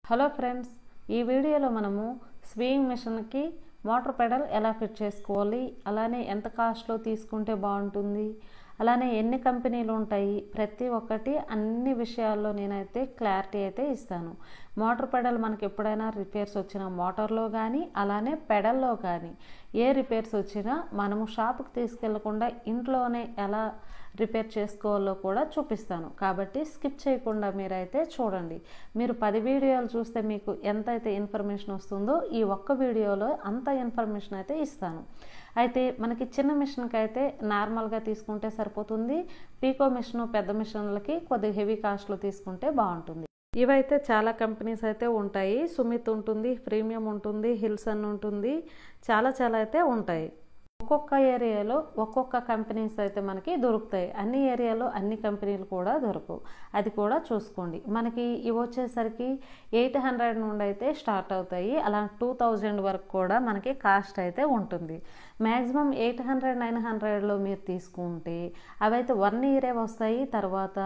Hello friends, ఈ వీడియోలో మనము స్వింగ్ మిషన్కి మోటార్ పెడల్ ఎలా ఫిట్ చేసుకోవాలి, అలానే ఎంత కాస్ట్లో తీసుకుంటే బాగుంటుంది, అలానే ఎన్ని కంపెనీలు ఉంటాయి, ప్రతి ఒక్కటి అన్ని విషయాల్లో నేనైతే క్లారిటీ అయితే ఇస్తాను. మోటార్ పెడల్ మనకి ఎప్పుడైనా రిపేర్స్ వచ్చినా మోటార్లో కానీ అలానే పెడల్లో కానీ ఏ రిపేర్స్ వచ్చినా మనము షాప్కి తీసుకెళ్లకుండా ఇంట్లోనే ఎలా రిపేర్ చేసుకోవాలో కూడా చూపిస్తాను. కాబట్టి స్కిప్ చేయకుండా మీరైతే చూడండి. మీరు 10 వీడియోలు చూస్తే మీకు ఎంతైతే ఇన్ఫర్మేషన్ వస్తుందో ఈ ఒక్క వీడియోలో అంత ఇన్ఫర్మేషన్ అయితే ఇస్తాను. అయితే మనకి చిన్న మిషన్కి అయితే నార్మల్గా తీసుకుంటే సరిపోతుంది. పీకో మిషన్ పెద్ద మిషన్లకి కొద్దిగా హెవీ కాస్ట్లో తీసుకుంటే బాగుంటుంది. ఇవైతే చాలా కంపెనీస్ అయితే ఉంటాయి. సుమిత్ ఉంటుంది, ప్రీమియం ఉంటుంది, హిల్సన్ ఉంటుంది, చాలా అయితే ఉంటాయి. ఒక్కొక్క ఏరియాలో ఒక్కొక్క కంపెనీస్ అయితే మనకి దొరుకుతాయి. అన్ని ఏరియాలో అన్ని కంపెనీలు కూడా దొరకవు, అది కూడా చూసుకోండి. మనకి ఇవి వచ్చేసరికి 800 నుండి అయితే స్టార్ట్ అవుతాయి. అలా 2000 వరకు కూడా మనకి కాస్ట్ అయితే ఉంటుంది. మ్యాక్సిమం 800-900లో మీరు తీసుకుంటే అవైతే 1 ఇయరే వస్తాయి. తర్వాత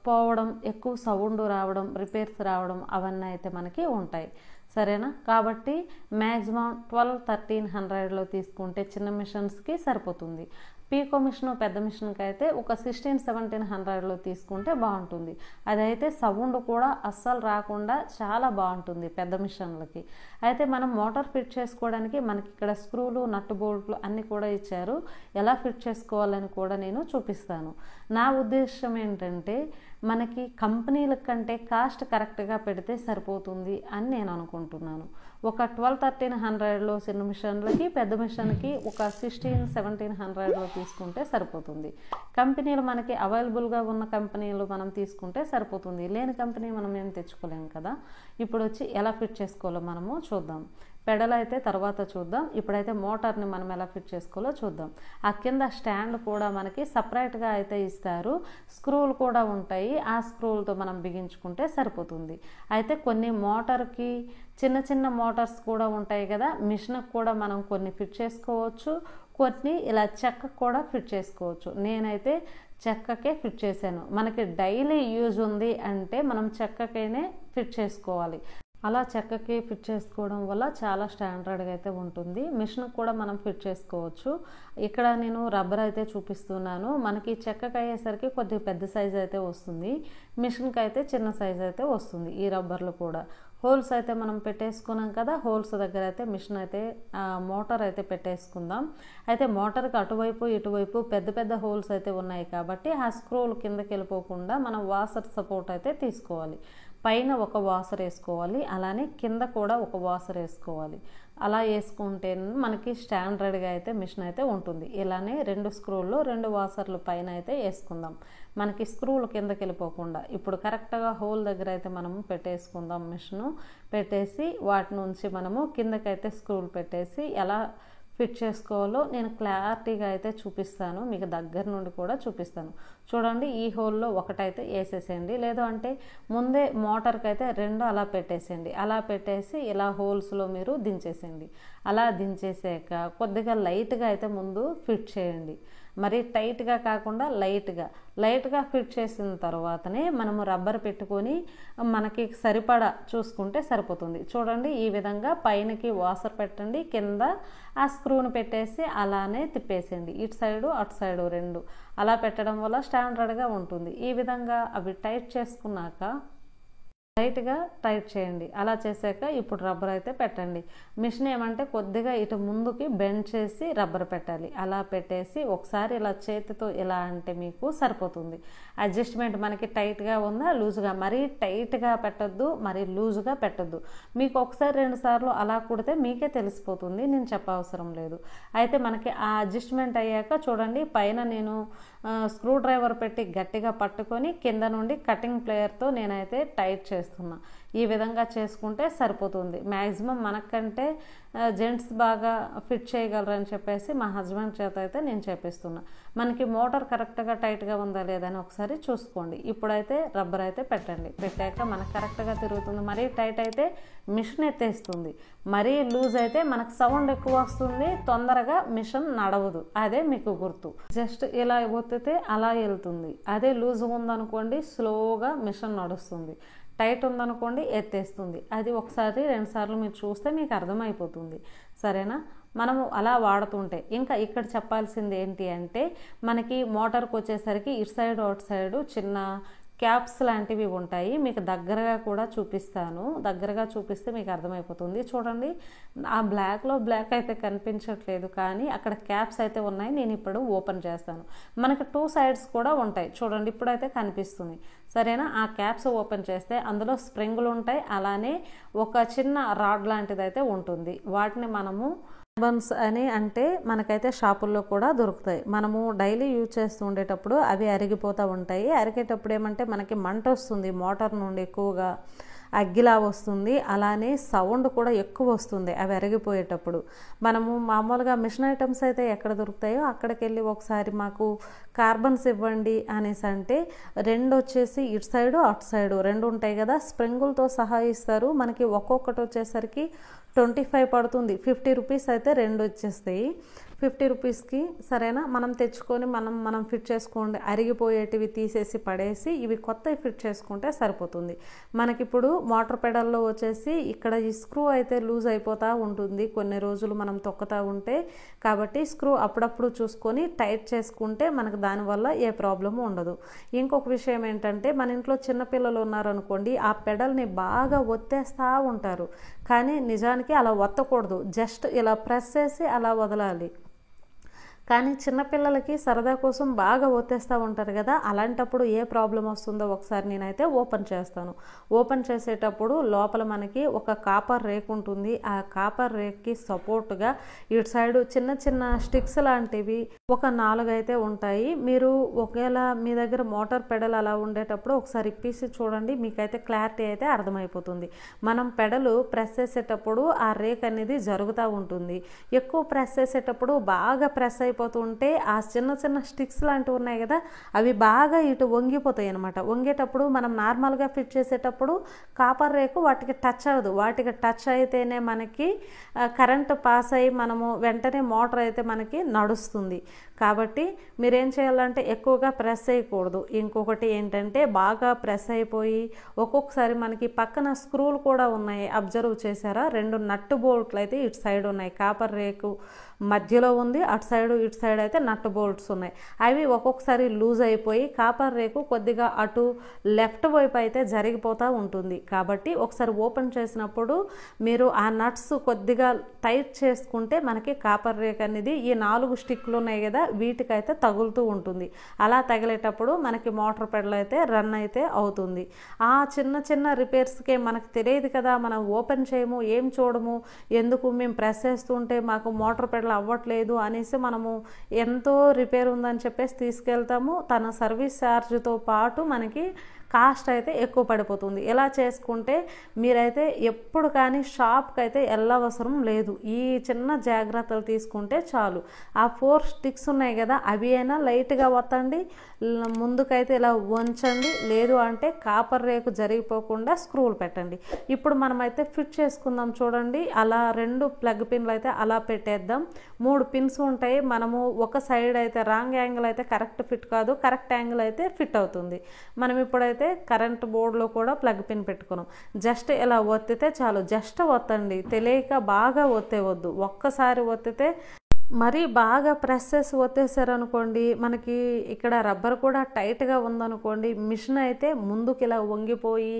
పోవడం, ఎక్కువ సౌండ్ రావడం, రిపేర్స్ రావడం అవన్నీ అయితే మనకి ఉంటాయి. సరేనా? కాబట్టి మ్యాక్సిమం 1200-1300లో తీసుకుంటే చిన్న మిషన్స్కి సరిపోతుంది. పీకో మిషన్ పెద్ద మిషన్కి అయితే ఒక 1600-1700లో తీసుకుంటే బాగుంటుంది. అదైతే సౌండ్ కూడా అస్సలు రాకుండా చాలా బాగుంటుంది పెద్ద మిషన్లకి. అయితే మనం మోటార్ ఫిట్ చేసుకోవడానికి మనకి ఇక్కడ స్క్రూలు, నట్టు బోల్ట్లు అన్నీ కూడా ఇచ్చారు. ఎలా ఫిట్ చేసుకోవాలని కూడా నేను చూపిస్తాను. నా ఉద్దేశం ఏంటంటే మనకి కంపెనీల కంటే కాస్ట్ కరెక్ట్గా పెడితే సరిపోతుంది అని నేను అనుకుంటున్నాను. ఒక 1200-1300లో చిన్న మిషన్లకి, పెద్ద మిషన్కి ఒక 1600-1700లో తీసుకుంటే సరిపోతుంది. కంపెనీలు మనకి అవైలబుల్గా ఉన్న కంపెనీలు మనం తీసుకుంటే సరిపోతుంది. లేని కంపెనీ మనం ఏం తెచ్చుకోలేము కదా. ఇప్పుడు వచ్చి ఎలా ఫిట్ చేసుకోవాలో మనము చూద్దాం. పెడల్ అయితే తర్వాత చూద్దాం. ఇప్పుడైతే మోటార్ని మనం ఎలా ఫిట్ చేసుకోవాలో చూద్దాం. ఆ కింద స్టాండ్ కూడా మనకి సపరేట్గా అయితే ఇస్తారు. స్క్రూలు కూడా ఉంటాయి. ఆ స్క్రూలతో మనం బిగించుకుంటే సరిపోతుంది. అయితే కొన్ని మోటార్కి చిన్న మోటార్స్ కూడా ఉంటాయి కదా, మిషన్కి కూడా మనం కొన్ని ఫిట్ చేసుకోవచ్చు, కొన్ని ఇలా చెక్కకు కూడా ఫిట్ చేసుకోవచ్చు. నేనైతే చెక్కకే ఫిట్ చేశాను. మనకి డైలీ యూజ్ ఉంది అంటే మనం చెక్కకైనే ఫిట్ చేసుకోవాలి. అలా చెక్కకి ఫిట్ చేసుకోవడం వల్ల చాలా స్టాండర్డ్గా అయితే ఉంటుంది. మిషన్కి కూడా మనం ఫిట్ చేసుకోవచ్చు. ఇక్కడ నేను రబ్బర్ అయితే చూపిస్తున్నాను. మనకి చెక్కకి అయ్యేసరికి కొద్దిగా పెద్ద సైజ్ అయితే వస్తుంది, మిషన్కి అయితే చిన్న సైజ్ అయితే వస్తుంది. ఈ రబ్బర్లు కూడా హోల్స్ అయితే మనం పెట్టేసుకున్నాం కదా, హోల్స్ దగ్గర అయితే మిషన్ అయితే మోటార్ అయితే పెట్టేసుకుందాం. అయితే మోటార్కి అటువైపు ఇటువైపు పెద్ద హోల్స్ అయితే ఉన్నాయి కాబట్టి ఆ స్క్రూలు కిందకి వెళ్ళిపోకుండా మనం వాసర్ సపోర్ట్ అయితే తీసుకోవాలి. పైన ఒక వాసర్ వేసుకోవాలి, అలానే కింద కూడా ఒక వాసర్ వేసుకోవాలి. అలా వేసుకుంటే మనకి స్టాండర్డ్గా అయితే మిషన్ అయితే ఉంటుంది. ఇలానే 2 స్క్రూల్లో 2 వాసర్లు పైన అయితే వేసుకుందాం, మనకి స్క్రూలు కిందకి వెళ్ళిపోకుండా. ఇప్పుడు కరెక్ట్గా హోల్ దగ్గర అయితే మనము పెట్టేసుకుందాం. మిషను పెట్టేసి వాటి నుంచి మనము కిందకైతే స్క్రూలు పెట్టేసి ఎలా ఫిట్ చేసుకోవాలో నేను క్లారిటీగా అయితే చూపిస్తాను. మీకు దగ్గర నుండి కూడా చూపిస్తాను. చూడండి, ఈ హోల్లో ఒకటైతే వేసేసేయండి, లేదు అంటే ముందే మోటార్కి అయితే 2 అలా పెట్టేసేయండి. అలా పెట్టేసి ఇలా హోల్స్లో మీరు దించేసేయండి. అలా దించేసాక కొద్దిగా లైట్గా అయితే ముందు ఫిట్ చేయండి. మరి టైట్గా కాకుండా లైట్గా ఫిట్ చేసిన తర్వాతనే మనము రబ్బర్ పెట్టుకొని మనకి సరిపడా చూసుకుంటే సరిపోతుంది. చూడండి, ఈ విధంగా పైనకి వాసర్ పెట్టండి, కింద ఆ స్క్రూని పెట్టేసి అలానే తిప్పేసేయండి. ఇటు సైడు అటు సైడు 2 అలా పెట్టడం వల్ల స్టాండర్డ్గా ఉంటుంది. ఈ విధంగా అవి టైట్ చేసుకున్నాక లైట్గా టైట్ చేయండి. అలా చేశాక ఇప్పుడు రబ్బర్ అయితే పెట్టండి. మిషన్ ఏమంటే కొద్దిగా ఇటు ముందుకి బెండ్ చేసి రబ్బర్ పెట్టాలి. అలా పెట్టేసి ఒకసారి ఇలా చేతితో ఇలా అంటే మీకు సరిపోతుంది. అడ్జస్ట్మెంట్ మనకి టైట్గా ఉందా లూజ్గా, మరీ టైట్గా పెట్టద్దు, మరీ లూజ్గా పెట్టద్దు. మీకు ఒకసారి 2 సార్లు అలా కుడితే మీకే తెలిసిపోతుంది, నేను చెప్పవసరం లేదు. అయితే మనకి ఆ అడ్జస్ట్మెంట్ అయ్యాక చూడండి, పైన నేను స్క్రూ డ్రైవర్ పెట్టి గట్టిగా పట్టుకొని కింద నుండి కటింగ్ ప్లేయర్తో నేనైతే టైట్ చేస్తున్నా. ఈ విధంగా చేసుకుంటే సరిపోతుంది. మ్యాక్సిమం మనకంటే జెంట్స్ బాగా ఫిట్ చేయగలరని చెప్పేసి మా హస్బెండ్ చేత అయితే నేను చేపిస్తున్నా. మనకి మోటార్ కరెక్ట్గా టైట్గా ఉందా లేదని ఒకసారి చూసుకోండి. ఇప్పుడైతే రబ్బర్ అయితే పెట్టండి. పెట్టాక మనకు కరెక్ట్గా తిరుగుతుంది. మరీ టైట్ అయితే మిషన్ ఎత్తేస్తుంది, మరీ లూజ్ అయితే మనకు సౌండ్ ఎక్కువ వస్తుంది, తొందరగా మిషన్ నడవదు. అదే మీకు గుర్తు. జస్ట్ ఇలా ఒత్తితే అలా వెళ్తుంది. అదే లూజ్ ఉందనుకోండి స్లోగా మిషన్ నడుస్తుంది. టైట్ ఉందనుకోండి ఎత్తేస్తుంది. అది ఒకసారి 2 సార్లు మీరు చూస్తే మీకు అర్థమైపోతుంది. సరేనా? మనము అలా వాడుతుంటే ఇంకా ఇక్కడ చెప్పాల్సింది ఏంటి అంటే, మనకి మోటార్కి వచ్చేసరికి ఇటు సైడ్ అటు సైడు చిన్న క్యాప్స్ లాంటివి ఉంటాయి. మీకు దగ్గరగా కూడా చూపిస్తాను. దగ్గరగా చూపిస్తే మీకు అర్థమైపోతుంది. చూడండి, ఆ బ్లాక్లో బ్లాక్ అయితే కనిపించట్లేదు, కానీ అక్కడ క్యాప్స్ అయితే ఉన్నాయి. నేను ఇప్పుడు ఓపెన్ చేస్తాను. మనకి 2 సైడ్స్ కూడా ఉంటాయి. చూడండి, ఇప్పుడైతే కనిపిస్తుంది. సరేనా? ఆ క్యాప్స్ ఓపెన్ చేస్తే అందులో స్ప్రింగులు ఉంటాయి. అలానే ఒక చిన్న రాడ్ లాంటిది అయితే ఉంటుంది. వాటిని మనము కార్బన్స్ అని అంటే మనకైతే షాపుల్లో కూడా దొరుకుతాయి. మనము డైలీ యూజ్ చేస్తూ ఉండేటప్పుడు అవి అరిగిపోతూ ఉంటాయి. అరిగేటప్పుడు ఏమంటే మనకి మంట వస్తుంది, మోటార్ నుండి ఎక్కువగా అగ్గిలా వస్తుంది. అలానే సౌండ్ కూడా ఎక్కువ వస్తుంది అవి అరిగిపోయేటప్పుడు. మనము మామూలుగా మిషన్ ఐటమ్స్ అయితే ఎక్కడ దొరుకుతాయో అక్కడికి వెళ్ళి ఒకసారి మాకు కార్బన్స్ ఇవ్వండి అనేసి అంటే 2 వచ్చేసి ఇటు సైడు అటు సైడు 2 ఉంటాయి కదా, స్ప్రింగులతో సహా ఇస్తారు. మనకి ఒక్కొక్కటి వచ్చేసరికి 25 పడుతుంది. 50 రూపీస్ అయితే 2 వచ్చేస్తాయి. 50 రూపీస్కి సరేనా, మనం తెచ్చుకొని మనం ఫిట్ చేసుకోండి. అరిగిపోయేటివి తీసేసి పడేసి ఇవి కొత్తవి ఫిట్ చేసుకుంటే సరిపోతుంది. మనకిప్పుడు మోటార్ పెడల్లో వచ్చేసి ఇక్కడ ఈ స్క్రూ అయితే లూజ్ అయిపోతూ ఉంటుంది కొన్ని రోజులు మనం తొక్కుతూ ఉంటే. కాబట్టి స్క్రూ అప్పుడప్పుడు చూసుకొని టైట్ చేసుకుంటే మనకు దానివల్ల ఏ ప్రాబ్లము ఉండదు. ఇంకొక విషయం ఏంటంటే, మన ఇంట్లో చిన్నపిల్లలు ఉన్నారనుకోండి, ఆ పెడల్ని బాగా ఒత్తేస్తూ ఉంటారు. కానీ నిజానికి అలా ఒత్తకూడదు. జస్ట్ ఇలా ప్రెస్ చేసి అలా వదలాలి. కానీ చిన్నపిల్లలకి సరదా కోసం బాగా ఒత్తేస్తూ ఉంటారు కదా, అలాంటప్పుడు ఏ ప్రాబ్లం వస్తుందో ఒకసారి నేనైతే ఓపెన్ చేస్తాను. ఓపెన్ చేసేటప్పుడు లోపల మనకి ఒక కాపర్ రేక్ ఉంటుంది. ఆ కాపర్ రేక్కి సపోర్ట్గా ఇటు సైడు చిన్న చిన్న స్టిక్స్ లాంటివి ఒక 4 అయితే ఉంటాయి. మీరు ఒకవేళ మీ దగ్గర మోటార్ పెడల్ అలా ఉండేటప్పుడు ఒకసారి ఇప్పేసి చూడండి, మీకైతే క్లారిటీ అయితే అర్థమైపోతుంది. మనం పెడలు ప్రెస్ చేసేటప్పుడు ఆ రేక్ అనేది జరుగుతూ ఉంటుంది. ఎక్కువ ప్రెస్ చేసేటప్పుడు బాగా ప్రెస్ అయిపోతుంటే ఆ చిన్న చిన్న స్టిక్స్ లాంటివి ఉన్నాయి కదా, అవి బాగా ఇటు వంగిపోతాయి అన్నమాట. వంగేటప్పుడు మనం నార్మల్గా ఫిట్ చేసేటప్పుడు కాపర్ రేకు వాటికి టచ్ అవ్వదు. వాటికి టచ్ అయితేనే మనకి కరెంటు పాస్ అయ్యి మనము వెంటనే మోటార్ అయితే మనకి నడుస్తుంది. కాబట్టి మీరేం చేయాలంటే ఎక్కువగా ప్రెస్ చేయకూడదు. ఇంకొకటి ఏంటంటే, బాగా ప్రెస్ అయిపోయి ఒక్కొక్కసారి మనకి పక్కన స్క్రూలు కూడా ఉన్నాయి. అబ్జర్వ్ చేశారా? 2 నట్టు బోల్ట్లు అయితే ఇటు సైడ్ ఉన్నాయి. కాపర్ రేకు మధ్యలో ఉంది, అటు సైడు ఇటు సైడ్ అయితే నట్టు బోల్ట్స్ ఉన్నాయి. అవి ఒక్కొక్కసారి లూజ్ అయిపోయి కాపర్ రేకు కొద్దిగా అటు లెఫ్ట్ వైపు అయితే జరిగిపోతూ ఉంటుంది. కాబట్టి ఒకసారి ఓపెన్ చేసినప్పుడు మీరు ఆ నట్స్ కొద్దిగా టైట్ చేసుకుంటే మనకి కాపర్ రేక్ అనేది ఈ 4 స్టిక్లు ఉన్నాయి కదా, వీటికైతే తగులుతూ ఉంటుంది. అలా తగిలేటప్పుడు మనకి మోటార్ పెడల్ అయితే రన్ అయితే అవుతుంది. ఆ చిన్న చిన్న రిపేర్స్కే మనకు తెలియదు కదా, మనం ఓపెన్ చేయము, ఏం చూడము, ఎందుకు మేము ప్రెస్ చేస్తుంటే మాకు మోటార్ పెడల్ అవ్వట్లేదు అనేసి మనము ఎంతో రిపేర్ ఉందని చెప్పేసి తీసుకెళ్తాము. తన సర్వీస్ ఛార్జ్తో పాటు మనకి కాస్ట్ అయితే ఎక్కువ పడిపోతుంది. ఇలా చేసుకుంటే మీరైతే ఎప్పుడు కానీ షాప్కి అయితే వెళ్ళవసరం లేదు. ఈ చిన్న జాగ్రత్తలు తీసుకుంటే చాలు. ఆ 4 స్టిక్స్ ఉన్నాయి కదా, అవి అయినా లైట్గా వత్తండి, ముందుకైతే ఇలా వంచండి. లేదు అంటే కాపర్ రేకు జరిగిపోకుండా స్క్రూలు పెట్టండి. ఇప్పుడు మనమైతే ఫిట్ చేసుకుందాం. చూడండి, అలా 2 ప్లగ్ పిన్లు అయితే అలా పెట్టేద్దాం. 3 పిన్స్ ఉంటాయి. మనము ఒక సైడ్ అయితే రాంగ్ యాంగిల్ అయితే కరెక్ట్ ఫిట్ కాదు, కరెక్ట్ యాంగిల్ అయితే ఫిట్ అవుతుంది. మనం ఇప్పుడైతే కరెంట్ బోర్డులో కూడా ప్లగ్ పిన్ పెట్టుకున్నాం. జస్ట్ ఇలా ఒత్తితే చాలు. జస్ట్ ఒత్తండి, తెలియక బాగా ఒత్తేవద్దు. ఒక్కసారి ఒత్తితే మరీ బాగా ప్రెస్ చేసి ఒత్తేసారనుకోండి, మనకి ఇక్కడ రబ్బర్ కూడా టైట్గా ఉందనుకోండి, మిషన్ అయితే ముందుకు ఇలా వంగిపోయి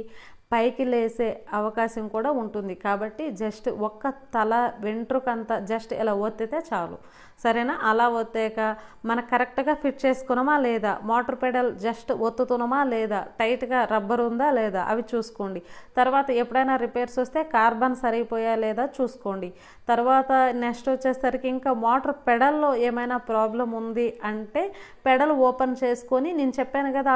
పైకి లేసే అవకాశం కూడా ఉంటుంది. కాబట్టి జస్ట్ ఒక్క తల వెంట్రుకంతా జస్ట్ ఇలా ఒత్తితే చాలు. సరేనా? అలా ఒత్తాక మనం కరెక్ట్గా ఫిట్ చేసుకున్నామా లేదా, మోటార్ పెడల్ జస్ట్ ఒత్తుతున్నామా లేదా, టైట్గా రబ్బర్ ఉందా లేదా అవి చూసుకోండి. తర్వాత ఎప్పుడైనా రిపేర్స్ వస్తే కార్బన్ సరిపోయా లేదా చూసుకోండి. తర్వాత నెక్స్ట్ వచ్చేసరికి ఇంకా మోటార్ పెడల్లో ఏమైనా ప్రాబ్లం ఉంది అంటే పెడల్ ఓపెన్ చేసుకొని నేను చెప్పాను కదా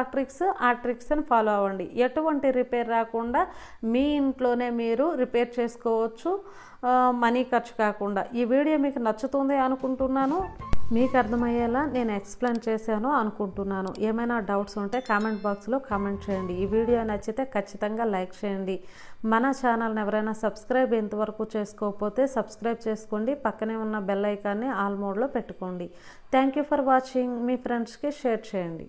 ఆ ట్రిక్స్ని ఫాలో అవ్వండి. ఎటువంటి రిపేర్ రాకుండా మీ ఇంట్లోనే మీరు రిపేర్ చేసుకోవచ్చు, మనీ ఖర్చు కాకుండా. ఈ వీడియో మీకు నచ్చుతుంది అనుకుంటున్నాను. మీకు అర్థమయ్యేలా నేను ఎక్స్ప్లెయిన్ చేశాను అనుకుంటున్నాను. ఏమైనా డౌట్స్ ఉంటే కామెంట్ బాక్స్లో కామెంట్ చేయండి. ఈ వీడియో నచ్చితే ఖచ్చితంగా లైక్ చేయండి. మన ఛానల్ని ఎవరైనా సబ్స్క్రైబ్ ఇంతవరకు చేసుకోకపోతే సబ్స్క్రైబ్ చేసుకోండి. పక్కనే ఉన్న బెల్ ఐకాన్ని ఆల్ మోడ్లో పెట్టుకోండి. Thank you for watching. మీ ఫ్రెండ్స్కి షేర్ చేయండి.